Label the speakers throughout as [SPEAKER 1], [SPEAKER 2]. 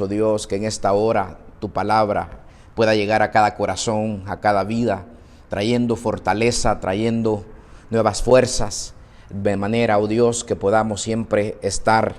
[SPEAKER 1] oh Dios, que en esta hora tu palabra pueda llegar a cada corazón, a cada vida, trayendo fortaleza, trayendo nuevas fuerzas, de manera, oh Dios, que podamos siempre estar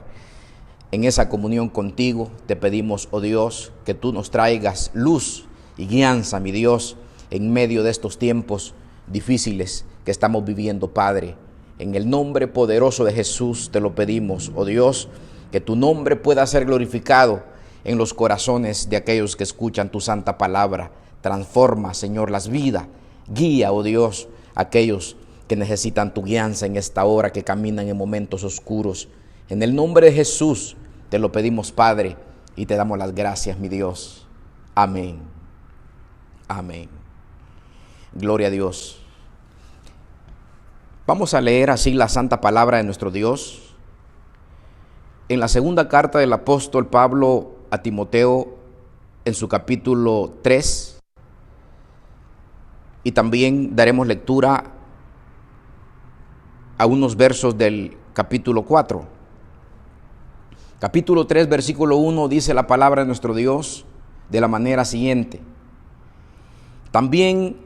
[SPEAKER 1] en esa comunión contigo. Te pedimos, oh Dios, que tú nos traigas luz y guianza, mi Dios, en medio de estos tiempos difíciles que estamos viviendo, Padre. En el nombre poderoso de Jesús te lo pedimos, oh Dios, que tu nombre pueda ser glorificado en los corazones de aquellos que escuchan tu santa palabra. Transforma, Señor, las vidas. Guía, oh Dios, a aquellos que necesitan tu guianza en esta hora, que caminan en momentos oscuros. En el nombre de Jesús te lo pedimos, Padre, y te damos las gracias, mi Dios. Amén. Amén. Gloria a Dios. Vamos a leer así la santa palabra de nuestro Dios. En la segunda carta del apóstol Pablo a Timoteo, en su capítulo 3, y también daremos lectura a unos versos del capítulo 4. Capítulo 3, versículo 1, dice la palabra de nuestro Dios de la manera siguiente: también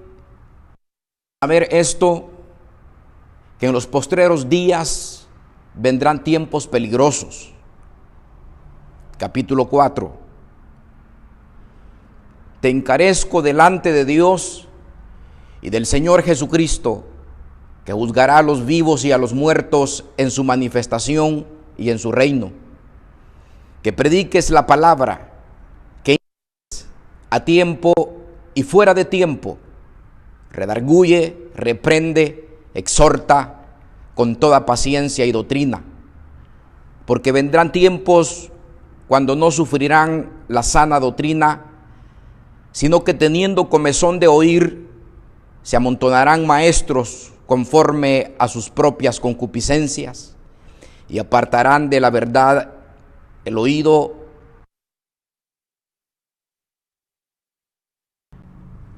[SPEAKER 1] a ver esto, que en los postreros días vendrán tiempos peligrosos. Capítulo 4: te encarezco delante de Dios y del Señor Jesucristo, que juzgará a los vivos y a los muertos en su manifestación y en su reino, que prediques la palabra, que a tiempo y fuera de tiempo, redarguye, reprende, exhorta con toda paciencia y doctrina, porque vendrán tiempos cuando no sufrirán la sana doctrina, sino que teniendo comezón de oír, se amontonarán maestros conforme a sus propias concupiscencias, y apartarán de la verdad el oído.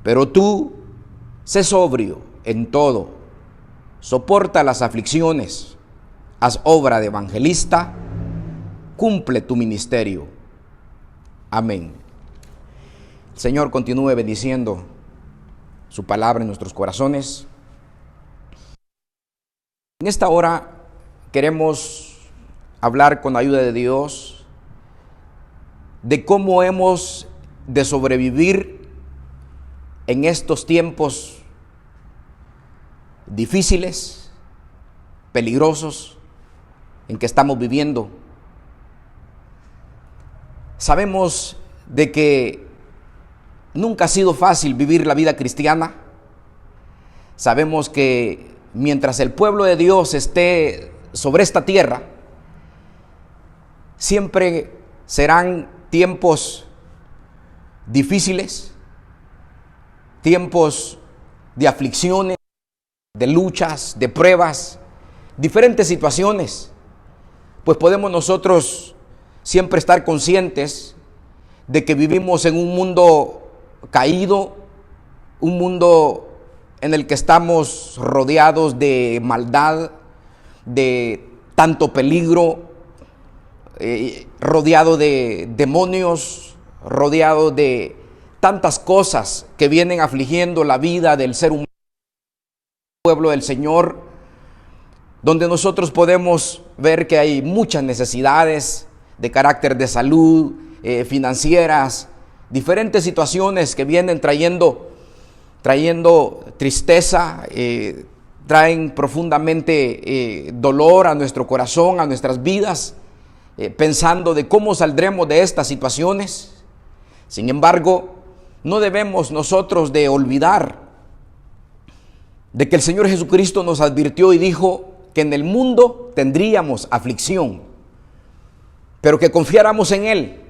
[SPEAKER 1] Pero tú, sé sobrio en todo, soporta las aflicciones, haz obra de evangelista, cumple tu ministerio. Amén. El Señor continúe bendiciendo su palabra en nuestros corazones. En esta hora queremos hablar con la ayuda de Dios de cómo hemos de sobrevivir en estos tiempos difíciles, peligrosos en que estamos viviendo. Sabemos de que nunca ha sido fácil vivir la vida cristiana. Sabemos que mientras el pueblo de Dios esté sobre esta tierra, siempre serán tiempos difíciles, tiempos de aflicciones, de luchas, de pruebas, diferentes situaciones. Pues podemos nosotros siempre estar conscientes de que vivimos en un mundo caído, un mundo en el que estamos rodeados de maldad, de tanto peligro, rodeado de demonios, rodeado de tantas cosas que vienen afligiendo la vida del ser humano, pueblo del Señor, donde nosotros podemos ver que hay muchas necesidades de carácter de salud, financieras, diferentes situaciones que vienen trayendo tristeza, traen profundamente dolor a nuestro corazón, a nuestras vidas, pensando de cómo saldremos de estas situaciones. Sin embargo, no debemos nosotros de olvidar de que el Señor Jesucristo nos advirtió y dijo que en el mundo tendríamos aflicción, pero que confiáramos en Él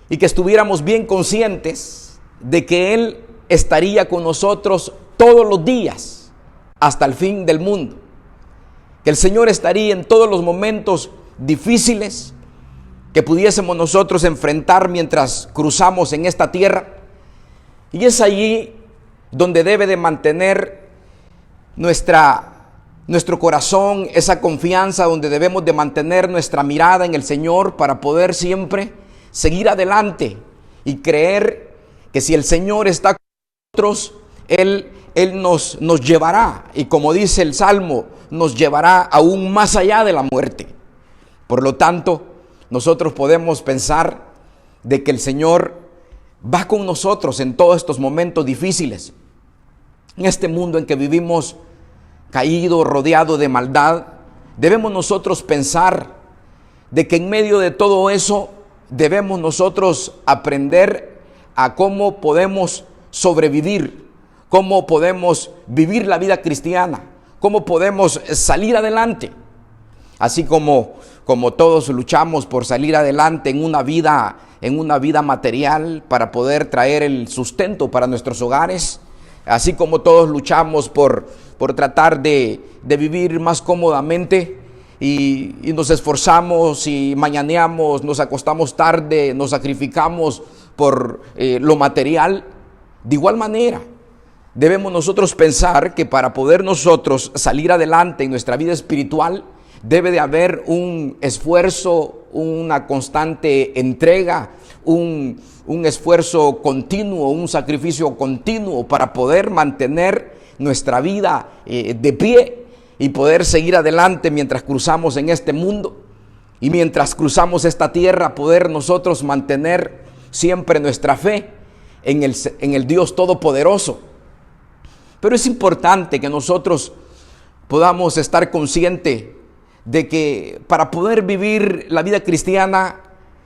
[SPEAKER 1] y que estuviéramos bien conscientes de que Él estaría con nosotros todos los días hasta el fin del mundo, que el Señor estaría en todos los momentos difíciles que pudiésemos nosotros enfrentar mientras cruzamos en esta tierra. Y es allí donde debe de mantener nuestro corazón, esa confianza, donde debemos de mantener nuestra mirada en el Señor para poder siempre seguir adelante y creer que si el Señor está con nosotros, Él nos llevará, y como dice el Salmo, nos llevará aún más allá de la muerte. Por lo tanto, nosotros podemos pensar de que el Señor va con nosotros en todos estos momentos difíciles. En este mundo en que vivimos caído, rodeado de maldad, debemos nosotros pensar de que en medio de todo eso debemos nosotros aprender a cómo podemos sobrevivir, cómo podemos vivir la vida cristiana, cómo podemos salir adelante. Así como todos luchamos por salir adelante en una vida material para poder traer el sustento para nuestros hogares, así como todos luchamos por tratar de vivir más cómodamente y nos esforzamos y mañaneamos, nos acostamos tarde, nos sacrificamos por lo material. De igual manera, debemos nosotros pensar que para poder nosotros salir adelante en nuestra vida espiritual, debe de haber un esfuerzo, una constante entrega, un esfuerzo continuo, un sacrificio continuo para poder mantener nuestra vida de pie y poder seguir adelante mientras cruzamos en este mundo. Y mientras cruzamos esta tierra, poder nosotros mantener siempre nuestra fe en el Dios Todopoderoso. Pero es importante que nosotros podamos estar conscientes de que para poder vivir la vida cristiana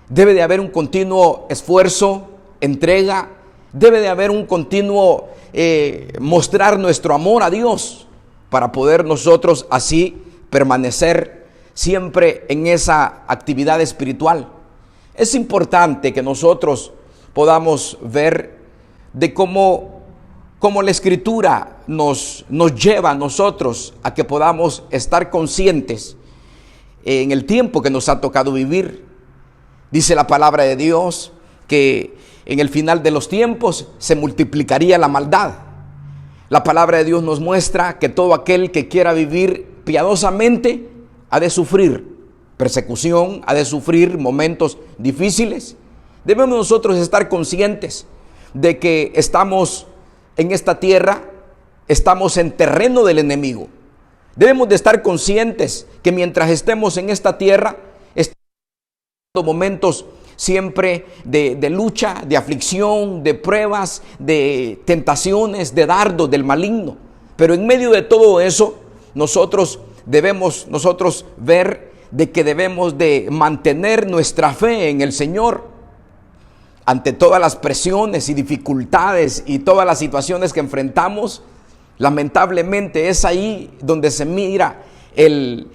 [SPEAKER 1] debe de haber un continuo esfuerzo, entrega, debe de haber un continuo mostrar nuestro amor a Dios para poder nosotros así permanecer siempre en esa actividad espiritual. Es importante que nosotros podamos ver de cómo la Escritura nos lleva a nosotros a que podamos estar conscientes en el tiempo que nos ha tocado vivir. Dice la palabra de Dios que en el final de los tiempos se multiplicaría la maldad. La palabra de Dios nos muestra que todo aquel que quiera vivir piadosamente ha de sufrir persecución, ha de sufrir momentos difíciles. Debemos nosotros estar conscientes de que estamos en esta tierra, estamos en terreno del enemigo. Debemos de estar conscientes que mientras estemos en esta tierra, estamos en momentos siempre de lucha, de aflicción, de pruebas, de tentaciones, de dardos del maligno. Pero en medio de todo eso, nosotros debemos ver de que debemos de mantener nuestra fe en el Señor. Ante todas las presiones y dificultades y todas las situaciones que enfrentamos, lamentablemente es ahí donde se mira el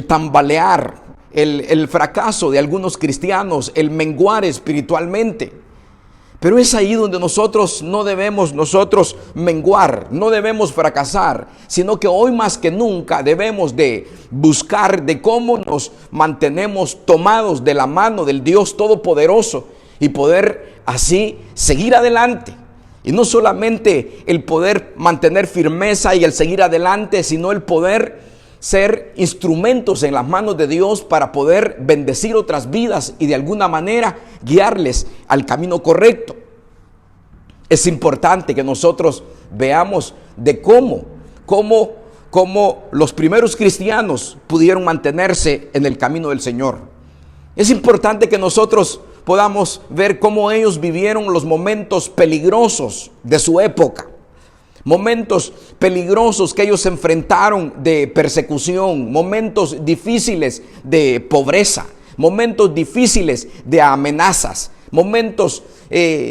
[SPEAKER 1] tambalear, el fracaso de algunos cristianos, el menguar espiritualmente. Pero es ahí donde nosotros no debemos menguar, no debemos fracasar, sino que hoy más que nunca debemos de buscar de cómo nos mantenemos tomados de la mano del Dios Todopoderoso y poder así seguir adelante. Y no solamente el poder mantener firmeza y el seguir adelante, sino el poder ser instrumentos en las manos de Dios para poder bendecir otras vidas y de alguna manera guiarles al camino correcto. Es importante que nosotros veamos de cómo los primeros cristianos pudieron mantenerse en el camino del Señor. Es importante que nosotros podamos ver cómo ellos vivieron los momentos peligrosos de su época. Momentos peligrosos que ellos enfrentaron de persecución, momentos difíciles de pobreza, momentos difíciles de amenazas, momentos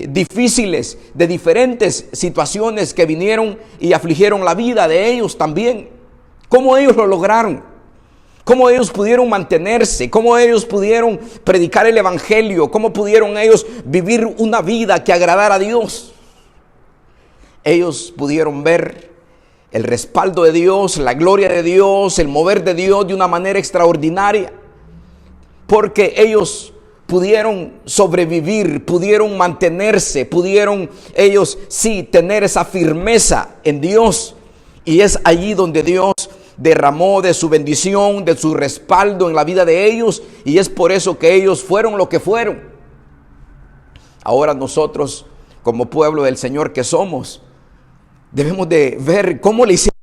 [SPEAKER 1] difíciles de diferentes situaciones que vinieron y afligieron la vida de ellos también. ¿Cómo ellos lo lograron? ¿Cómo ellos pudieron mantenerse? ¿Cómo ellos pudieron predicar el evangelio? ¿Cómo pudieron ellos vivir una vida que agradara a Dios? Ellos pudieron ver el respaldo de Dios, la gloria de Dios, el mover de Dios de una manera extraordinaria, porque ellos pudieron sobrevivir, pudieron mantenerse, pudieron ellos sí tener esa firmeza en Dios. Y es allí donde Dios derramó de su bendición, de su respaldo en la vida de ellos, y es por eso que ellos fueron lo que fueron. Ahora nosotros, como pueblo del Señor que somos, debemos de ver cómo le hicieron,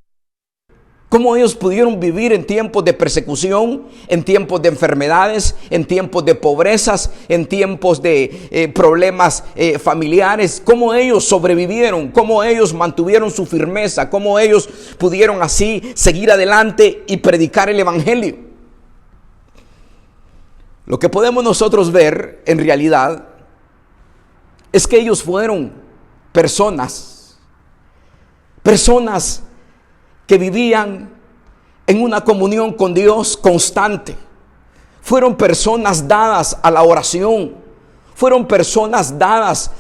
[SPEAKER 1] cómo ellos pudieron vivir en tiempos de persecución, en tiempos de enfermedades, en tiempos de pobrezas, en tiempos de problemas familiares, cómo ellos sobrevivieron, cómo ellos mantuvieron su firmeza, cómo ellos pudieron así seguir adelante y predicar el evangelio. Lo que podemos nosotros ver en realidad es que ellos fueron personas que vivían en una comunión con Dios constante. Fueron personas dadas a la oración. Fueron personas dadas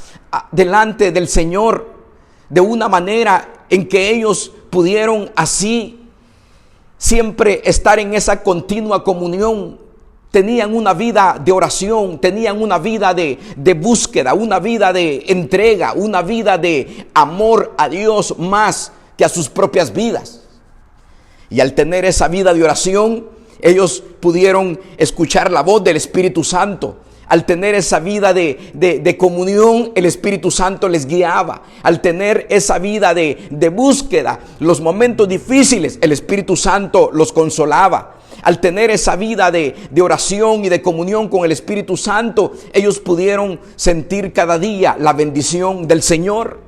[SPEAKER 1] delante del Señor de una manera en que ellos pudieron así siempre estar en esa continua comunión. Tenían una vida de oración, tenían una vida de búsqueda, una vida de entrega, una vida de amor a Dios más que a sus propias vidas. Y al tener esa vida de oración, ellos pudieron escuchar la voz del Espíritu Santo. Al tener esa vida de comunión, el Espíritu Santo les guiaba. Al tener esa vida de búsqueda, los momentos difíciles, el Espíritu Santo los consolaba. Al tener esa vida de oración y de comunión con el Espíritu Santo, ellos pudieron sentir cada día la bendición del Señor.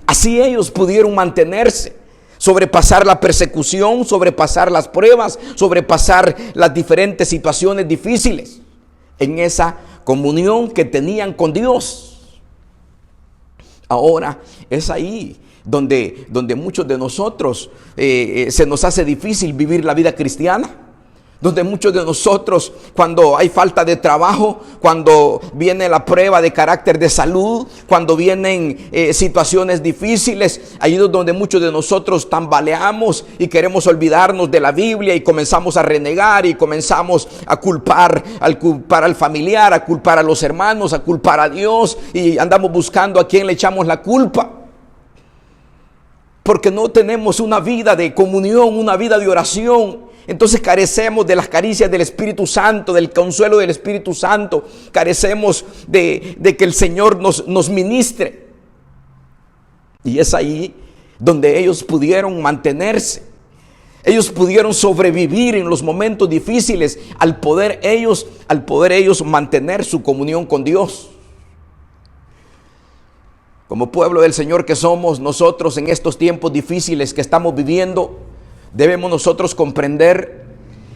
[SPEAKER 1] Así ellos pudieron mantenerse, sobrepasar la persecución, sobrepasar las pruebas, sobrepasar las diferentes situaciones difíciles en esa comunión que tenían con Dios. Ahora es ahí donde muchos de nosotros se nos hace difícil vivir la vida cristiana. Donde muchos de nosotros, cuando hay falta de trabajo, cuando viene la prueba de carácter de salud, cuando vienen situaciones difíciles, ahí es donde muchos de nosotros tambaleamos y queremos olvidarnos de la Biblia y comenzamos a renegar y comenzamos a culpar al familiar, a culpar a los hermanos, a culpar a Dios, y andamos buscando a quién le echamos la culpa. Porque no tenemos una vida de comunión, una vida de oración. Entonces carecemos de las caricias del Espíritu Santo, del consuelo del Espíritu Santo. Carecemos de que el Señor nos ministre. Y es ahí donde ellos pudieron mantenerse. Ellos pudieron sobrevivir en los momentos difíciles al poder ellos mantener su comunión con Dios. Como pueblo del Señor que somos nosotros en estos tiempos difíciles que estamos viviendo, debemos nosotros comprender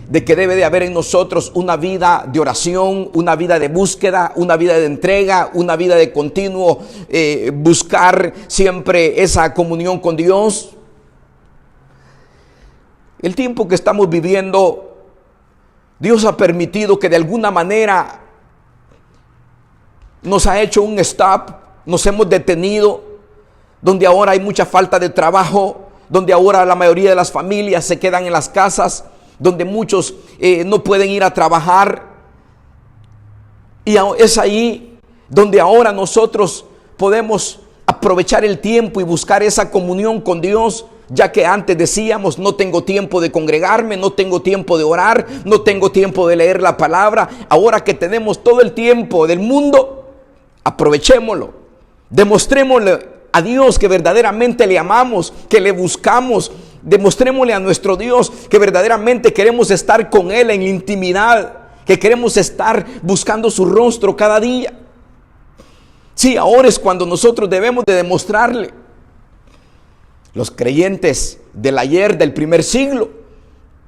[SPEAKER 1] de que debe de haber en nosotros una vida de oración, una vida de búsqueda, una vida de entrega, una vida de continuo buscar siempre esa comunión con Dios. El tiempo que estamos viviendo, Dios ha permitido que de alguna manera nos ha hecho un stop. Nos hemos detenido, donde ahora hay mucha falta de trabajo, donde ahora la mayoría de las familias se quedan en las casas, donde muchos no pueden ir a trabajar. Y es ahí donde ahora nosotros podemos aprovechar el tiempo y buscar esa comunión con Dios, ya que antes decíamos: no tengo tiempo de congregarme, no tengo tiempo de orar, no tengo tiempo de leer la palabra. Ahora que tenemos todo el tiempo del mundo, aprovechémoslo. Demostrémosle a Dios que verdaderamente le amamos, que le buscamos. Demostrémosle a nuestro Dios que verdaderamente queremos estar con Él en intimidad, que queremos estar buscando su rostro cada día. Sí, ahora es cuando nosotros debemos de demostrarle. Los creyentes del ayer, del primer siglo,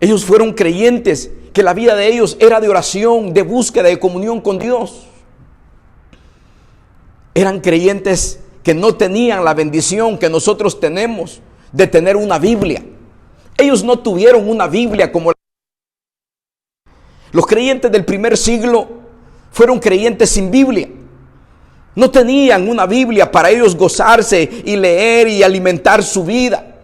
[SPEAKER 1] ellos fueron creyentes que la vida de ellos era de oración, de búsqueda, de comunión con Dios. Eran creyentes que no tenían la bendición que nosotros tenemos de tener una Biblia. Ellos no tuvieron una Biblia como los creyentes del primer siglo. Fueron creyentes sin Biblia. No tenían una Biblia para ellos gozarse y leer y alimentar su vida.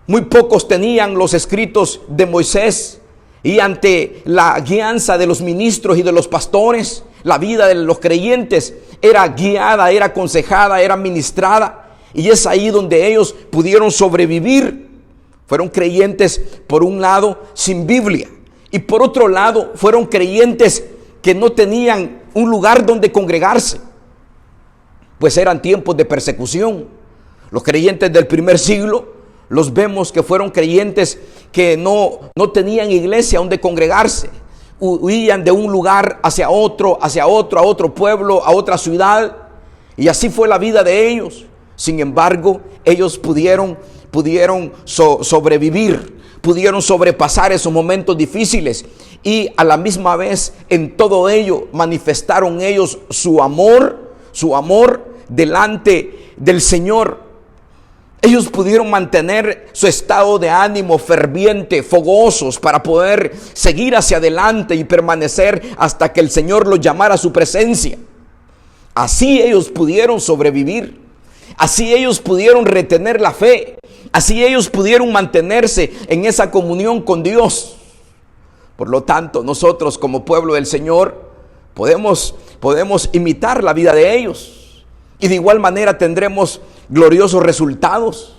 [SPEAKER 1] Muy pocos tenían los escritos de Moisés, y ante la guianza de los ministros y de los pastores, la vida de los creyentes era guiada, era aconsejada, era ministrada. Y es ahí donde ellos pudieron sobrevivir. Fueron creyentes, por un lado, sin Biblia. Y por otro lado, fueron creyentes que no tenían un lugar donde congregarse, pues eran tiempos de persecución. Los creyentes del primer siglo los vemos que fueron creyentes que no tenían iglesia donde congregarse. Huían de un lugar hacia otro, a otro pueblo, a otra ciudad. Y así fue la vida de ellos. Sin embargo, ellos pudieron sobrevivir, pudieron sobrepasar esos momentos difíciles. Y a la misma vez, en todo ello, manifestaron ellos su amor delante del Señor. Ellos pudieron mantener su estado de ánimo ferviente, fogosos, para poder seguir hacia adelante y permanecer hasta que el Señor los llamara a su presencia. Así ellos pudieron sobrevivir. Así ellos pudieron retener la fe. Así ellos pudieron mantenerse en esa comunión con Dios. Por lo tanto, nosotros como pueblo del Señor podemos imitar la vida de ellos. Y de igual manera tendremos gloriosos resultados.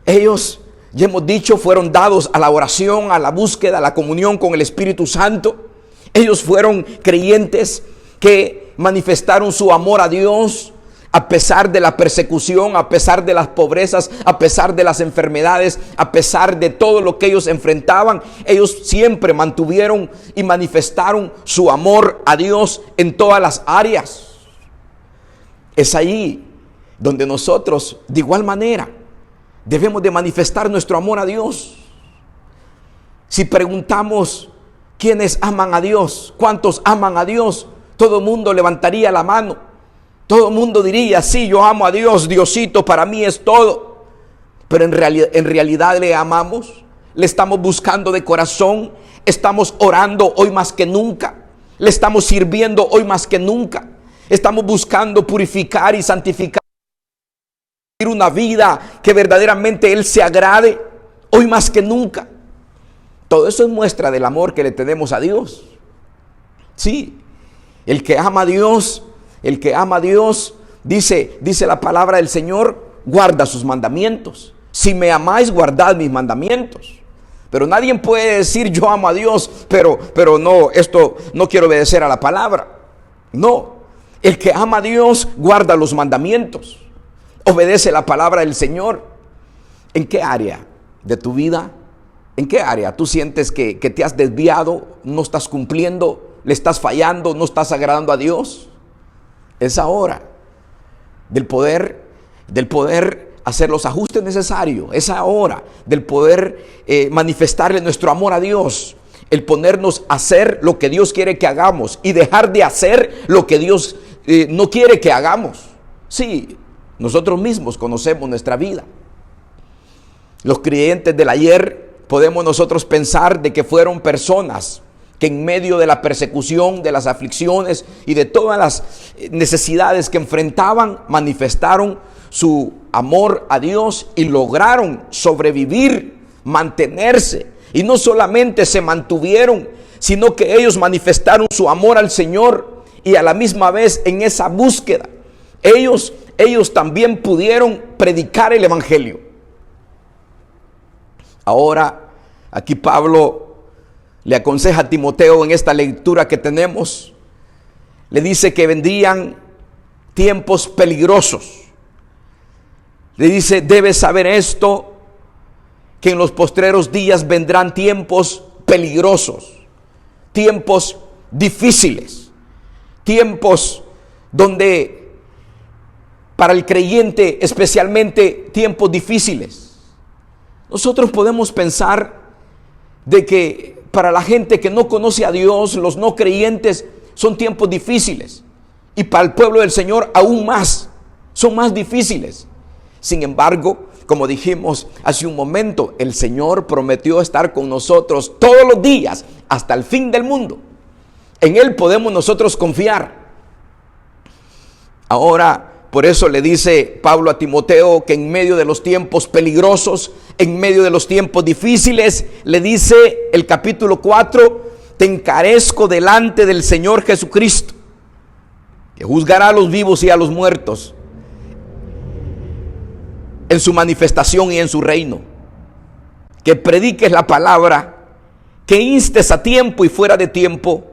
[SPEAKER 1] Ellos, ya hemos dicho, fueron dados a la oración, a la búsqueda, a la comunión con el Espíritu Santo. Ellos fueron creyentes que manifestaron su amor a Dios a pesar de la persecución, a pesar de las pobrezas, a pesar de las enfermedades, a pesar de todo lo que ellos enfrentaban. Ellos siempre mantuvieron y manifestaron su amor a Dios en todas las áreas. Es allí donde nosotros, de igual manera, debemos de manifestar nuestro amor a Dios. Si preguntamos quiénes aman a Dios, cuántos aman a Dios, todo el mundo levantaría la mano. Todo el mundo diría, sí, yo amo a Dios, Diosito para mí es todo. Pero en realidad le amamos, le estamos buscando de corazón, estamos orando hoy más que nunca, le estamos sirviendo hoy más que nunca, estamos buscando purificar y santificar una vida que verdaderamente Él se agrade hoy más que nunca. Todo eso es muestra del amor que le tenemos a Dios. Sí, el que ama a Dios, dice la palabra del Señor, guarda sus mandamientos. Si me amáis, guardad mis mandamientos. Pero nadie puede decir yo amo a Dios, pero no, esto no quiero obedecer a la palabra. No, el que ama a Dios guarda los mandamientos, obedece la palabra del Señor. ¿En qué área de tu vida, en qué área tú sientes que te has desviado, no estás cumpliendo, le estás fallando, no estás agradando a Dios? Es hora del poder hacer los ajustes necesarios. Es hora del poder manifestarle nuestro amor a Dios. El ponernos a hacer lo que Dios quiere que hagamos y dejar de hacer lo que Dios no quiere que hagamos. Sí, nosotros mismos conocemos nuestra vida. Los creyentes del ayer podemos nosotros pensar de que fueron personas que en medio de la persecución, de las aflicciones y de todas las necesidades que enfrentaban, manifestaron su amor a Dios y lograron sobrevivir, mantenerse. Y no solamente se mantuvieron, sino que ellos manifestaron su amor al Señor y a la misma vez en esa búsqueda, ellos también pudieron predicar el Evangelio. Ahora, aquí Pablo le aconseja a Timoteo en esta lectura que tenemos. Le dice que vendrían tiempos peligrosos. Le dice, debes saber esto, que en los postreros días vendrán tiempos peligrosos, tiempos difíciles, tiempos donde para el creyente especialmente tiempos difíciles. Nosotros podemos pensar de que para la gente que no conoce a Dios, los no creyentes, son tiempos difíciles. Y para el pueblo del Señor aún más, son más difíciles. Sin embargo, como dijimos hace un momento, el Señor prometió estar con nosotros todos los días hasta el fin del mundo. En Él podemos nosotros confiar. Ahora, por eso le dice Pablo a Timoteo que en medio de los tiempos peligrosos, en medio de los tiempos difíciles, le dice el capítulo 4, te encarezco delante del Señor Jesucristo, que juzgará a los vivos y a los muertos en su manifestación y en su reino. Que prediques la palabra, que instes a tiempo y fuera de tiempo,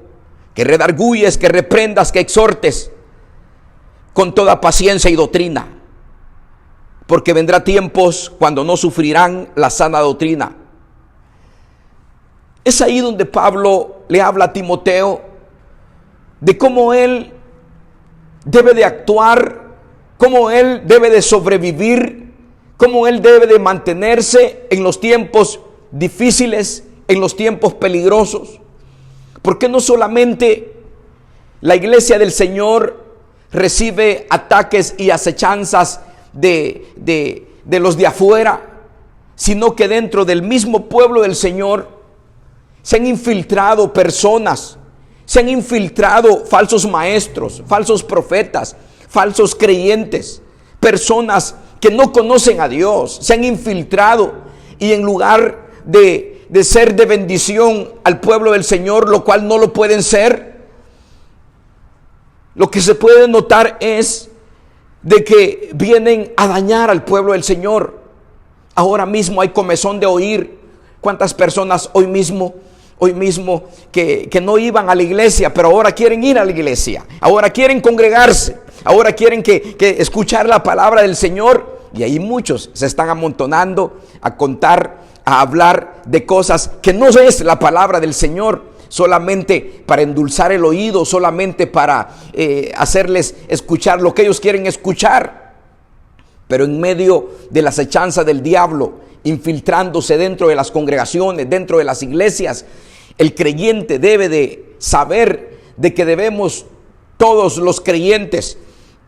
[SPEAKER 1] que redarguyes, que reprendas, que exhortes con toda paciencia y doctrina, porque vendrá tiempos cuando no sufrirán la sana doctrina. Es ahí donde Pablo le habla a Timoteo de cómo él debe de actuar, cómo él debe de sobrevivir, cómo él debe de mantenerse en los tiempos difíciles, en los tiempos peligrosos. Porque no solamente la iglesia del Señor recibe ataques y acechanzas de los de afuera, sino que dentro del mismo pueblo del Señor se han infiltrado personas, se han infiltrado falsos maestros, falsos profetas, falsos creyentes, personas que no conocen a Dios, se han infiltrado y en lugar de ser de bendición al pueblo del Señor, lo cual no lo pueden ser, lo que se puede notar es de que vienen a dañar al pueblo del Señor. Ahora mismo hay comezón de oír cuántas personas hoy mismo que no iban a la iglesia, pero ahora quieren ir a la iglesia, ahora quieren congregarse, ahora quieren que escuchar la palabra del Señor, y ahí muchos se están amontonando a contar, a hablar de cosas que no es la palabra del Señor, solamente para endulzar el oído, solamente para hacerles escuchar lo que ellos quieren escuchar. Pero en medio de la acechanza del diablo, infiltrándose dentro de las congregaciones, dentro de las iglesias, el creyente debe de saber de que debemos, todos los creyentes,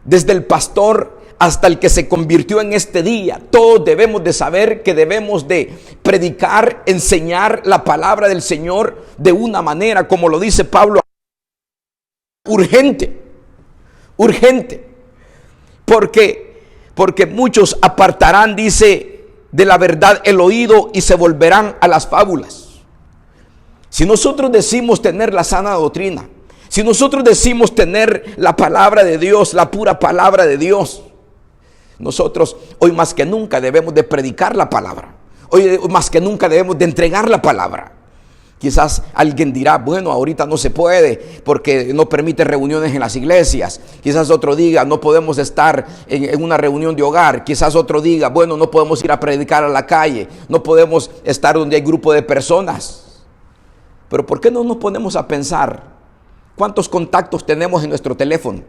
[SPEAKER 1] desde el pastor hasta el que se convirtió en este día, todos debemos de saber que debemos de predicar, enseñar la palabra del Señor de una manera, como lo dice Pablo, urgente, porque muchos apartarán, dice, de la verdad el oído y se volverán a las fábulas. Si nosotros decimos tener la sana doctrina, si nosotros decimos tener la palabra de Dios, la pura palabra de Dios, nosotros hoy más que nunca debemos de predicar la palabra. Hoy más que nunca debemos de entregar la palabra. Quizás alguien dirá, bueno, ahorita no se puede porque no permite reuniones en las iglesias. Quizás otro diga, no podemos estar en una reunión de hogar. Quizás otro diga, bueno, no podemos ir a predicar a la calle. No podemos estar donde hay grupo de personas. Pero ¿por qué no nos ponemos a pensar cuántos contactos tenemos en nuestro teléfono?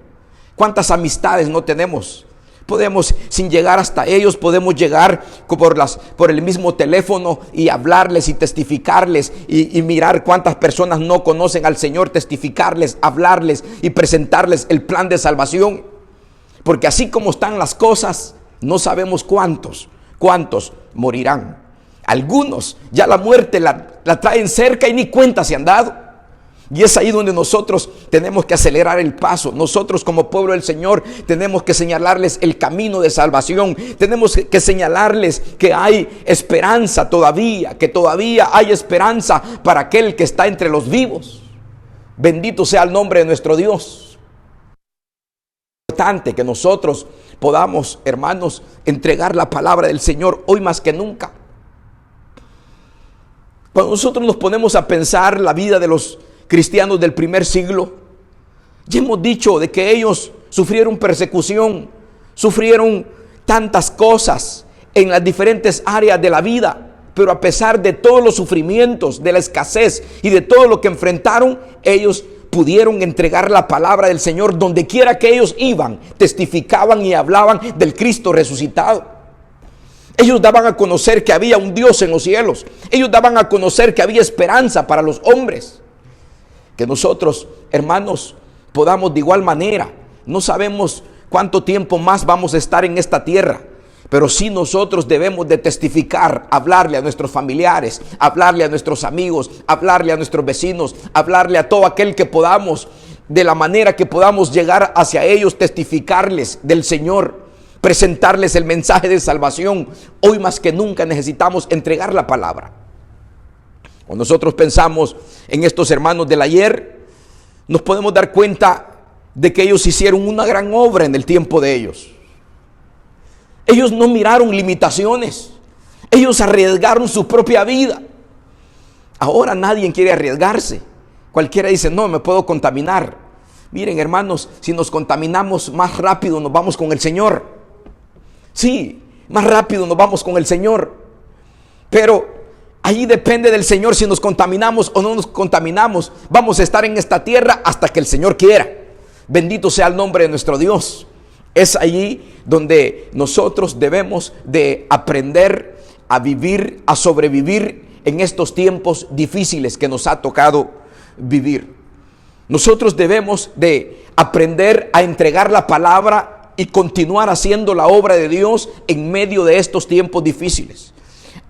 [SPEAKER 1] ¿Cuántas amistades no tenemos? Podemos, sin llegar hasta ellos, podemos llegar por el mismo teléfono y hablarles y testificarles y mirar cuántas personas no conocen al Señor, testificarles, hablarles y presentarles el plan de salvación. Porque así como están las cosas, no sabemos cuántos morirán. Algunos ya la muerte la traen cerca y ni cuenta se han dado. Y es ahí donde nosotros tenemos que acelerar el paso. Nosotros como pueblo del Señor tenemos que señalarles el camino de salvación. Tenemos que señalarles que hay esperanza todavía, que todavía hay esperanza para aquel que está entre los vivos. Bendito sea el nombre de nuestro Dios. Es importante que nosotros podamos, hermanos, entregar la palabra del Señor hoy más que nunca. Cuando nosotros nos ponemos a pensar la vida de los cristianos del primer siglo, ya hemos dicho de que ellos sufrieron persecución, sufrieron tantas cosas en las diferentes áreas de la vida, pero a pesar de todos los sufrimientos, de la escasez y de todo lo que enfrentaron, ellos pudieron entregar la palabra del Señor donde quiera que ellos iban, testificaban y hablaban del Cristo resucitado. Ellos daban a conocer que había un Dios en los cielos. Ellos daban a conocer que había esperanza para los hombres. Que nosotros, hermanos, podamos de igual manera. No sabemos cuánto tiempo más vamos a estar en esta tierra, pero sí nosotros debemos de testificar, hablarle a nuestros familiares, hablarle a nuestros amigos, hablarle a nuestros vecinos, hablarle a todo aquel que podamos, de la manera que podamos llegar hacia ellos, testificarles del Señor, presentarles el mensaje de salvación. Hoy más que nunca necesitamos entregar la palabra. Cuando nosotros pensamos en estos hermanos del ayer, nos podemos dar cuenta de que ellos hicieron una gran obra en el tiempo de ellos. Ellos no miraron limitaciones. Ellos arriesgaron su propia vida. Ahora nadie quiere arriesgarse. Cualquiera dice, no, me puedo contaminar. Miren, hermanos, si nos contaminamos, más rápido nos vamos con el Señor. Sí, más rápido nos vamos con el Señor. Pero ahí depende del Señor si nos contaminamos o no nos contaminamos. Vamos a estar en esta tierra hasta que el Señor quiera. Bendito sea el nombre de nuestro Dios. Es allí donde nosotros debemos de aprender a vivir, a sobrevivir en estos tiempos difíciles que nos ha tocado vivir. Nosotros debemos de aprender a entregar la palabra y continuar haciendo la obra de Dios en medio de estos tiempos difíciles.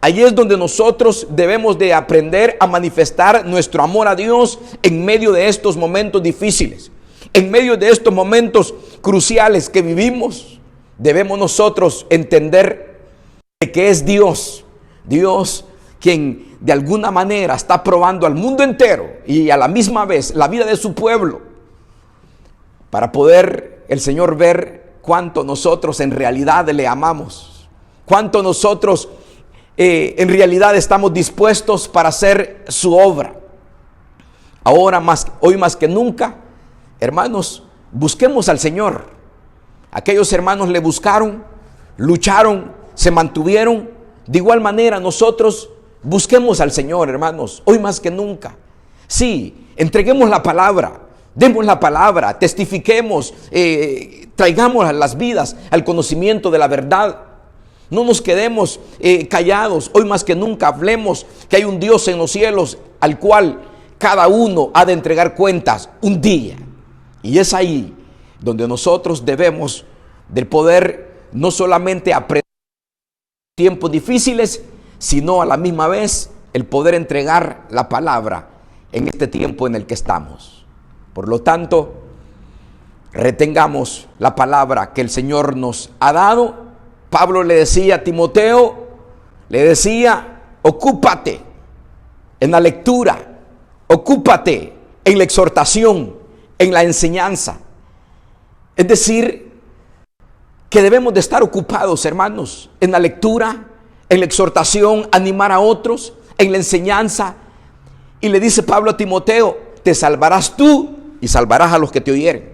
[SPEAKER 1] Allí es donde nosotros debemos de aprender a manifestar nuestro amor a Dios en medio de estos momentos difíciles. En medio de estos momentos cruciales que vivimos, debemos nosotros entender que es Dios quien de alguna manera está probando al mundo entero y a la misma vez la vida de su pueblo, para poder el Señor ver cuánto nosotros en realidad le amamos, cuánto nosotros en realidad estamos dispuestos para hacer su obra. Hoy más que nunca, hermanos, busquemos al Señor. Aquellos hermanos le buscaron, lucharon, se mantuvieron. De igual manera nosotros busquemos al Señor, hermanos, hoy más que nunca. Sí, entreguemos la palabra, demos la palabra, testifiquemos, traigamos a las vidas al conocimiento de la verdad. No nos quedemos callados, hoy más que nunca hablemos que hay un Dios en los cielos al cual cada uno ha de entregar cuentas un día. Y es ahí donde nosotros debemos de poder no solamente aprender tiempos difíciles, sino a la misma vez el poder entregar la palabra en este tiempo en el que estamos. Por lo tanto, retengamos la palabra que el Señor nos ha dado. Pablo le decía a Timoteo, le decía, ocúpate en la lectura, ocúpate en la exhortación, en la enseñanza. Es decir, que debemos de estar ocupados, hermanos, en la lectura, en la exhortación, animar a otros, en la enseñanza. Y le dice Pablo a Timoteo, te salvarás tú y salvarás a los que te oyeren.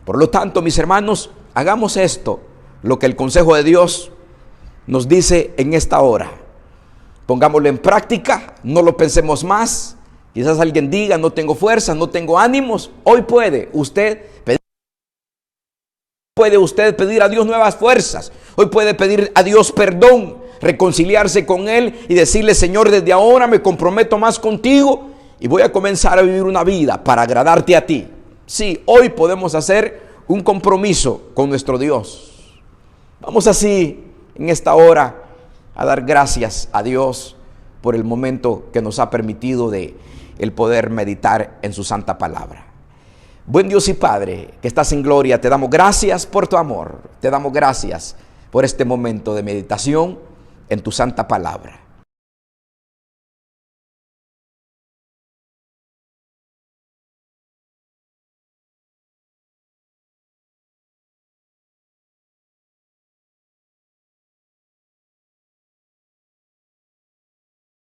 [SPEAKER 1] Por lo tanto, mis hermanos, hagamos esto, lo que el consejo de Dios nos dice en esta hora. Pongámoslo en práctica, no lo pensemos más. Quizás alguien diga, no tengo fuerza, no tengo ánimos. Hoy puede usted pedir a Dios nuevas fuerzas. Hoy puede pedir a Dios perdón, reconciliarse con Él y decirle, Señor, desde ahora me comprometo más contigo y voy a comenzar a vivir una vida para agradarte a ti. Sí, hoy podemos hacer un compromiso con nuestro Dios. Vamos así en esta hora a dar gracias a Dios por el momento que nos ha permitido de el poder meditar en su santa palabra. Buen Dios y Padre, que estás en gloria, te damos gracias por tu amor, te damos gracias por este momento de meditación en tu santa palabra.